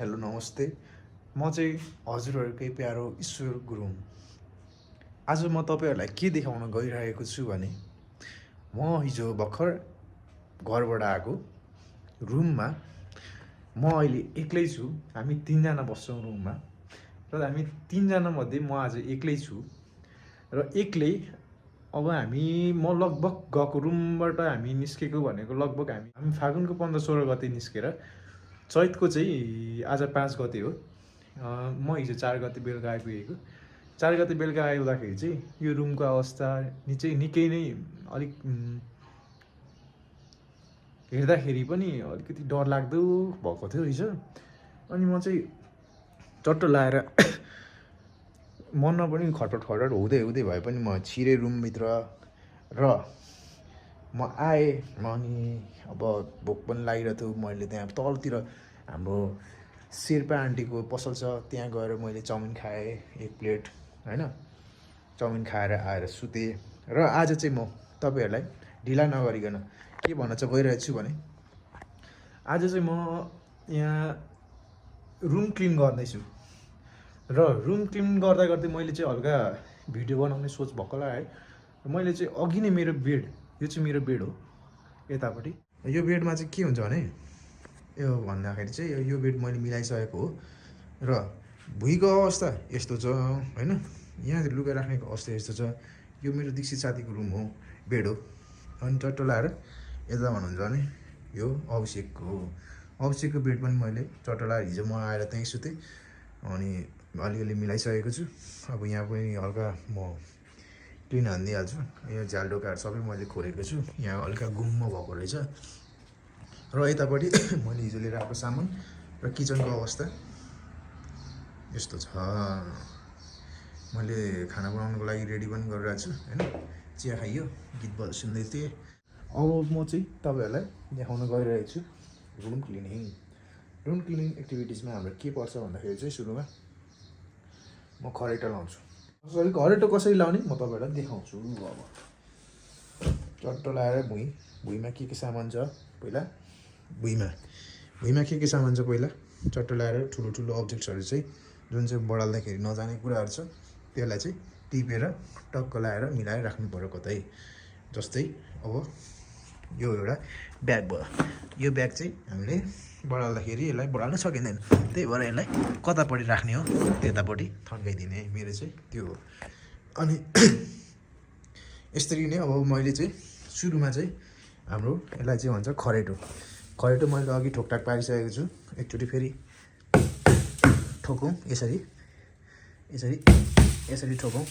Hello नमस्ते। म चाहिँ हजुरहरूकै प्यारो ईश्वर गुरुङ। आज म तपाईँहरूलाई के देखाउन गइरहेको छु भने म हिजो भर्खर घरबाट आएको रुममा म अहिले एक्लै छु। हामी 3 जना बस्छौँ रुममा र हामी 3 जना मध्ये म आज एक्लै छु र एक्लै अब म लगभग गएको रुमबाट हामी निस्केको भनेको लगभग हामी फागुनको 15-16 गते निस्केर चैतको चाहिँ आज 5 गते हो। म हिजो 4 गते बेलुका आइपुगेको। 4 गते बेलुका आउँदाखेरि चाहिँ यो रुमको अवस्था चाहिँ निकै नै अलिक हेर्दाखेरि पनि अलिकति डरलाग्दो भएको थियो हिजो। अनि म चाहिँ चट्ट लाएर मनमा पनि खटखट हुँदै भए पनि म छिरेँ रुमभित्र र म आएँ। अनि अब भोक पनि लागिरहेको थियो। मैले त्यहाँ तलतिर हाम्रो शेर्पा आन्टीको पसल छ, त्यहाँ गएर मैले चाउमिन खाएँ 1 प्लेट होइन। चाउमिन खाएर आएर सुतेँ र आज चाहिँ म तपाईँहरूलाई ढिला नगरिकन के भन्न चाहिँ गइरहेको छु भने आज चाहिँ म यहाँ रुम क्लिन गर्दैछु र रुम क्लिन गर्दै मैले चाहिँ हल्का भिडियो बनाउने सोच भएको होला है। मैले चाहिँ अघि नै मेरो बेड, यो चाहिँ मेरो बेड हो यतापट्टि। यो बेडमा चाहिँ के हुन्छ भने यो भन्दाखेरि चाहिँ यो बेड मैले मिलाइसकेको हो र भुइँको अवस्था यस्तो छ होइन। यहाँ लुगा राख्नेको अवस्था यस्तो छ। यो मेरो दीक्षित साथीको रुम हो, बेड हो। अनि चट्ट लाएर यता भन्नुहुन्छ भने यो अभिषेकको हो। अभिषेकको बेड पनि मैले चट्ट लाएर हिजो म आएर त्यहीँ सुतेँ अनि अलिअलि मिलाइसकेको छु। अब यहाँ पनि हल्का म क्लिन हानिदिइहाल्छु। यो झ्यालडोकाहरू सबै मैले खोलेको छु। यहाँ हल्का गुम्म भएको रहेछ र यतापट्टि मैले हिजो लिएर आएको सामान र किचनको अवस्था यस्तो छ। मैले खाना बनाउनुको लागि रेडी पनि गरिरहेको छु होइन। चिया खाइयो, गीत सुन्दै थिएँ। अब म चाहिँ तपाईँहरूलाई देखाउन गइरहेको छु रुम क्लिनिङ। रुम क्लिनिङ एक्टिभिटिजमा हाम्रो के पर्छ भन्दाखेरि चाहिँ सुरुमा म खरेटो लाउँछु। खरेटो कसरी लाउने म तपाईँहरूलाई देखाउँछु। अब चट्ट लाएर भुइँमा के सामान छ पहिला भुइँमा के सामान छ पहिला चट्ट लाएर ठुलो अब्जेक्ट्सहरू चाहिँ जुन चाहिँ बढाल्दाखेरि नजाने कुराहरू छ त्यसलाई चाहिँ टिपेर टक्क लाएर मिलाएर राख्नु पर्यो कतै। जस्तै अब यो एउटा ब्याग भयो। यो ब्याग चाहिँ हामीले बढाल्दाखेरि यसलाई बढाल्न सकिँदैन, त्यही भएर यसलाई कतापट्टि राख्ने हो त्यतापट्टि थन्काइदिने मेरो चाहिँ त्यो हो। अनि यसरी नै अब मैले चाहिँ सुरुमा चाहिँ हाम्रो यसलाई चाहिँ भन्छ खरेटो मैले अघि ठोकठाक पारिसकेको छु। एकचोटि फेरि ठोकौँ यसरी ठोकौँ।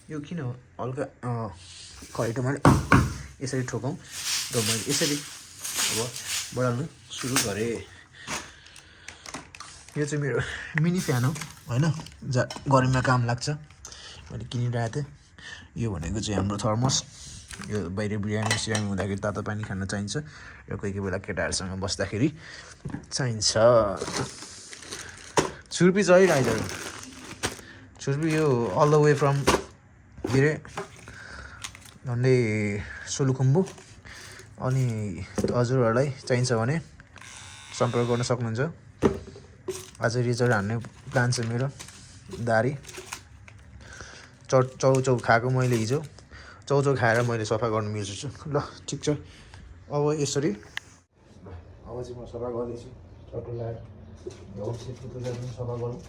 यो किन हल्का खरेटो मैले यसरी ठोकौँ र मैले यसरी अब बढाल्नु सुरु गरेँ। यो चाहिँ मेरो मिनी फ्यान हो होइन, गर्मीमा काम लाग्छ। मैले किनिरहेको थिएँ। यो भनेको चाहिँ हाम्रो थर्मस। यो बाहिर बिरामी हुँदाखेरि तातो पानी खान चाहिन्छ र कोही बेला केटाहरूसँग बस्दाखेरि चाहिन्छ। छुर्पी छ है गाइजहरू। छुर्पी यो अल द वे फ्रम के अरे झन्डै सोलुखुम्बु। अनि हजुरहरूलाई चाहिन्छ भने सम्पर्क गर्न सक्नुहुन्छ। आज रिजर्भ हान्ने प्लान छ मेरो। दारी चौचौ खाएको मैले हिजो। चौचौ खाएर मैले सफा गर्नु बिर्सेछु। ल ठिक छ। अब यसरी अब चाहिँ म सफा गर्दैछु चट्ट लाएर। सफा गरौँ।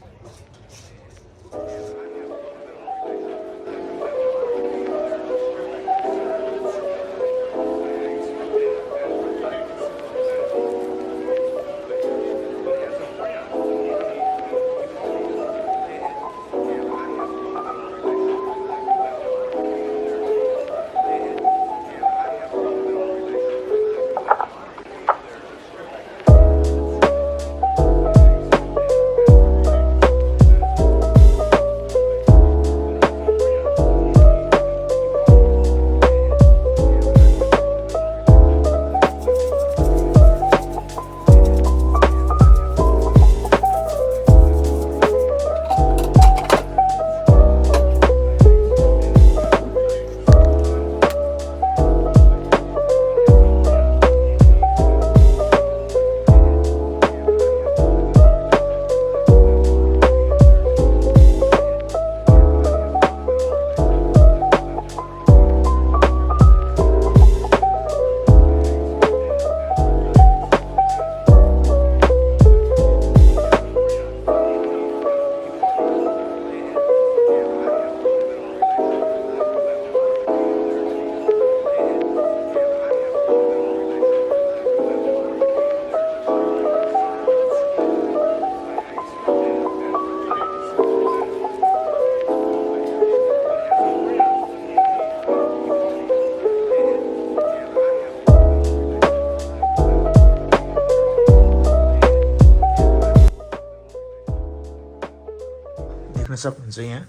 देख्न सक्नुहुन्छ यहाँ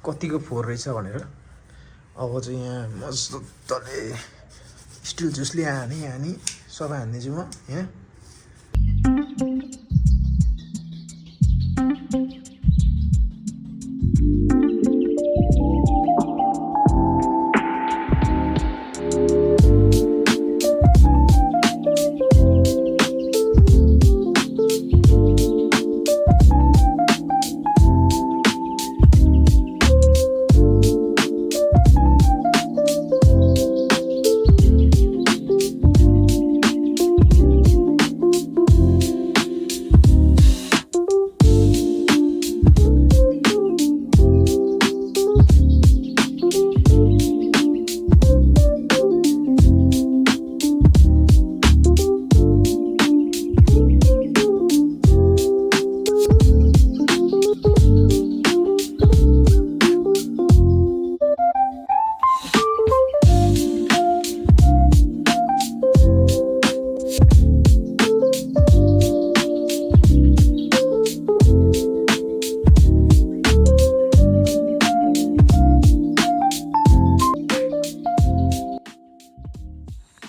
कतिको फोहोर रहेछ भनेर। अब चाहिँ यहाँ मजाले स्टिल जुसले हानी सफा हान्दैछु म यहाँ।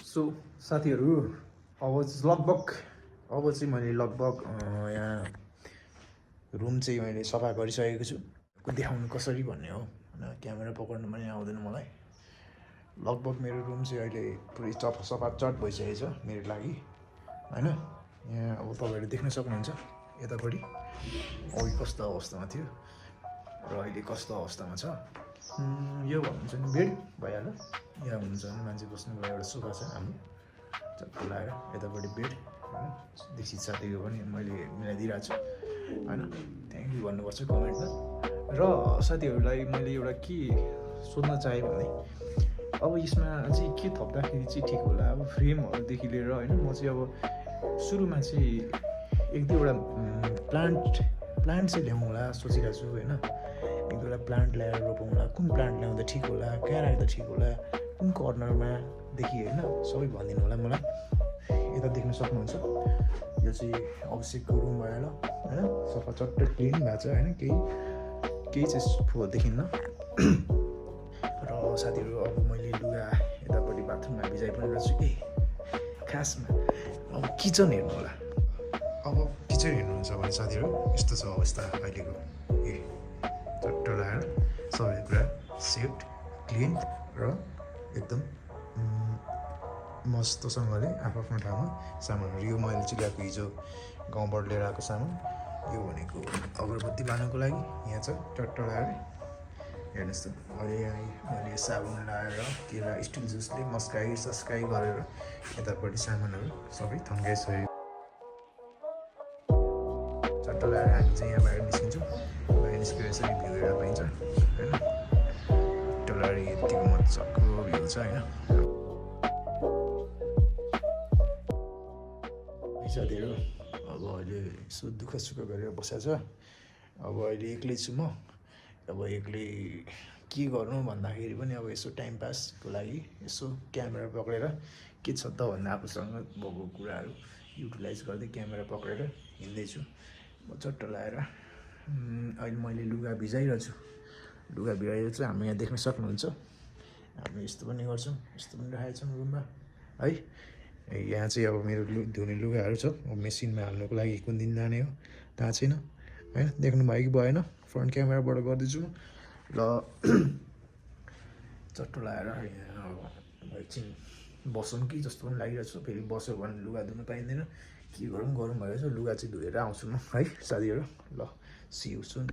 सो साथीहरू अब चाहिँ मैले लगभग यहाँ रुम चाहिँ मैले सफा गरिसकेको छु। देखाउनु कसरी भन्ने हो होइन, क्यामेरा पक्र्नु पनि आउँदैन मलाई। लगभग मेरो रुम चाहिँ अहिले पुरै सफा चट भइसकेको छ मेरो लागि होइन। यहाँ अब तपाईँहरूले देख्न सक्नुहुन्छ यतापट्टि अघि कस्तो अवस्थामा थियो र अहिले कस्तो अवस्थामा छ। यो भन्नुहुन्छ नि बेड भइहाल्यो, यहाँ हुनुहुन्छ भने मान्छे बस्नुको एउटा सोफा छ हाम्रो चट्टो लगाएर, यतापट्टि बेड होइन। देखि साथीको पनि मैले मिलाइदिइरहेको छु होइन, थ्याङ्क यू भन्नुपर्छ कमेन्टमा। र साथीहरूलाई मैले एउटा के सोध्न चाहेँ भने अब यसमा चाहिँ के थप्दाखेरि चाहिँ ठिक होला। अब फ्रेमहरूदेखि लिएर होइन, म चाहिँ अब सुरुमा चाहिँ एक दुईवटा प्लान्ट चाहिँ ल्याउँला सोचिरहेको छु होइन। एक दुईवटा प्लान्ट ल्याएर रोपौँला, कुन प्लान्ट ल्याउँदा ठिक होला, कहाँ राख्दा ठिक होला, कुन कर्नरमादेखि होइन सबै भनिदिनु होला मलाई। यता देख्न सक्नुहुन्छ यो चाहिँ अभिषेकको रुम भयो होइन, सफा चट्टै क्लिन भएको छ होइन, केही चाहिँ देखिन्न। र साथीहरू अब मैले लुगा यतापट्टि बाथरुममा भिजाइ पनि रहेछु कि खासमा अब किचन हेर्नु होला। अब किचन हेर्नुहुन्छ भने साथीहरू यस्तो छ अवस्था अहिलेको। चट्टो लगाएर सबै कुरा सेफ्ट क्लिन र एकदम मस्तसँगले आफ्नो ठाउँमा सामानहरू। यो मैले चाहिँ ल्याएको हिजो गाउँबाट लिएर आएको सामान, यो भनेको अगरबत्ती बाल्नको लागि यहाँ छ चट्टो लगाएर। हेर्नुहोस् त अहिले मैले साबुन लगाएर केरा स्टिल जुसले मस्काई गरेर यतापट्टि सामानहरू सबै थन्काइसकेको। चट्टो लगाएर हामी चाहिँ यहाँ बाहिर निस्किन्छौँ। बाहिर निस्केर यसरी भ्यू हेर्न पाइन्छ होइन। टोलारी यतिको मजाको भ्यू छ होइन। साथीहरू अब अहिले यसो दुःख सुख गरेर बसेको छ। अब अहिले एक्लै छु म। अब एक्लै के गर्नु भन्दाखेरि पनि अब यसो टाइम पासको लागि यसो क्यामेरा पक्रेर के छ त भन्दा आफूसँग भएको कुराहरू युटिलाइज गर्दै क्यामेरा पक्रेर हिँड्दैछु म चट्ट लगाएर। अहिले मैले लुगा भिजाइरहेको छु। हामी यहाँ देख्न सक्नुहुन्छ। हामी यस्तो पनि गर्छौँ, यस्तो पनि राखेको छौँ रुममा है। यहाँ चाहिँ अब मेरो धुने लुगाहरू छ, मेसिनमा हाल्नुको लागि कुन दिन जाने हो थाहा छैन होइन। देख्नुभयो कि भएन, फ्रन्ट क्यामेराबाट गर्दैछु ल। चट्टो लगाएर यहाँ अब एकछिन बसौँ कि जस्तो पनि लागिरहेको छ। फेरि बस्यो भने लुगा धुनु पाइँदैन, के गरौँ भइरहेछ। लुगा चाहिँ धोएर आउँछु म है साथीहरू। ल सी यू सुन।